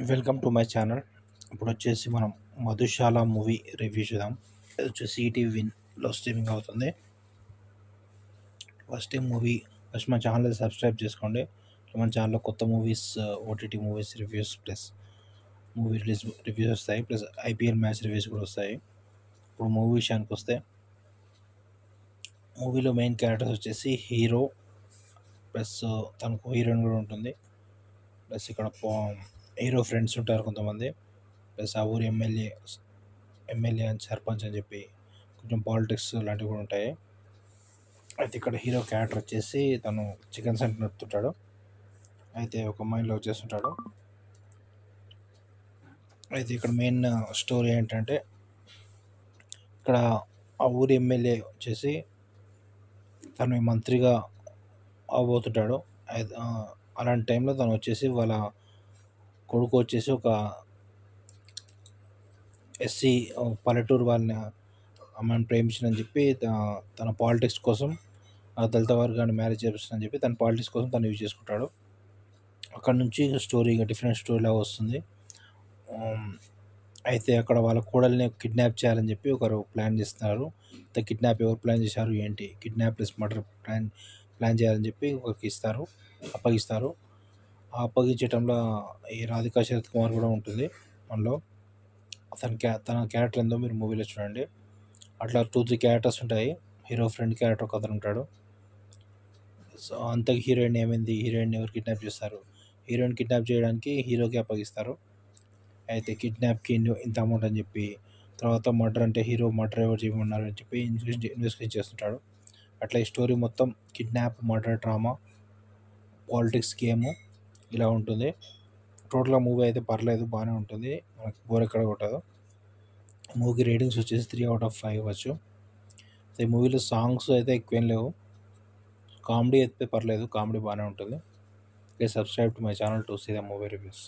Welcome to my channel. ఇప్పుడు వచ్చేసి మనం మధుశాల మూవీ రివ్యూ చూద్దాం. ఇది వచ్చేసి ఈటీవీ విన్లో స్ట్రీమింగ్ అవుతుంది. ఫస్ట్ మన ఛానల్ సబ్స్క్రైబ్ చేసుకోండి. మన ఛానల్లో కొత్త movies, OTT movies reviews plus movie release reviews వస్తాయి, ప్లస్ ఐపీఎల్ మ్యాచ్ రివ్యూస్ కూడా వస్తాయి. ఇప్పుడు మూవీ విషయానికి వస్తే, మూవీలో మెయిన్ క్యారెక్టర్స్ వచ్చేసి హీరో ప్లస్ తనకు హీరోయిన్ కూడా ఉంటుంది. ప్లస్ ఇక్కడ హీరో ఫ్రెండ్స్ ఉంటారు కొంతమంది, ప్లస్ ఆ ఊరు ఎమ్మెల్యే అని సర్పంచ్ అని చెప్పి కొంచెం పాలిటిక్స్ లాంటివి కూడా ఉంటాయి. అయితే ఇక్కడ హీరో క్యారెక్టర్ వచ్చేసి తను చికెన్ సెంటర్ నడుపుతుంటాడు. అయితే ఒక అమ్మాయిని లవ్ చేస్తుంటాడు. అయితే ఇక్కడ మెయిన్ స్టోరీ ఏంటంటే, ఇక్కడ ఆ ఊరి ఎమ్మెల్యే వచ్చేసి తను మంత్రిగా అవబోతుంటాడు. అలాంటి టైంలో తను వచ్చేసి వాళ్ళ కొడుకు వచ్చేసి ఒక ఎస్సీ పల్లెటూరు వాళ్ళని అమ్మాయిని ప్రేమించిందని చెప్పి తన పాలిటిక్స్ కోసం దళిత వర్గాన్ని మ్యారేజ్ చేపిస్తుందని చెప్పి తన పాలిటిక్స్ కోసం తను యూజ్ చేసుకుంటాడు. అక్కడ నుంచి స్టోరీ డిఫరెంట్ స్టోరీ లాగా వస్తుంది. అయితే అక్కడ వాళ్ళ కోడల్ని కిడ్నాప్ చేయాలని చెప్పి ఒకరు ప్లాన్ చేస్తున్నారు. కిడ్నాప్ ఎవరు ప్లాన్ చేశారు ఏంటి, కిడ్నాప్ ప్లస్ మర్డర్ ప్లాన్ చేయాలని చెప్పి ఒకరికి అప్పగిస్తారు. ఆ అప్పగించటంలో ఈ రాధికా శరత్ కుమార్ కూడా ఉంటుంది మనలో. తన క్యారెక్టర్ ఏందో మీరు మూవీలో చూడండి. అట్లా 2-3 క్యారెక్టర్స్ ఉంటాయి. హీరో ఫ్రెండ్ క్యారెక్టర్ ఒక అతను ఉంటాడు. సో అంతకు హీరోయిన్ ఏమైంది, హీరోయిన్ ఎవరు కిడ్నాప్ చేస్తారు, హీరోయిన్ కిడ్నాప్ చేయడానికి హీరోకి అప్పగిస్తారు. అయితే కిడ్నాప్కి ఇంత అమౌంట్ అని చెప్పి, తర్వాత మర్డర్ అంటే హీరో మర్డర్ ఎవరు చేయమన్నారు అని చెప్పి ఇన్వెస్టిగేట్ చేస్తుంటాడు. అట్లా ఈ స్టోరీ మొత్తం kidnap, murder, drama, politics, game ఇలా ఉంటుంది. టోటల్గా మూవీ అయితే పర్లేదు, బాగానే ఉంటుంది, మనకు బోర్ ఎక్కడ కొట్టదు. మూవీకి రేటింగ్స్ వచ్చేసి 3/5 ఇవ్వచ్చు. ఈ మూవీలో సాంగ్స్ అయితే ఎక్కువేం లేవు. కామెడీ అయితే పర్లేదు, కామెడీ బాగానే ఉంటుంది. Please subscribe to my channel to see the movie reviews.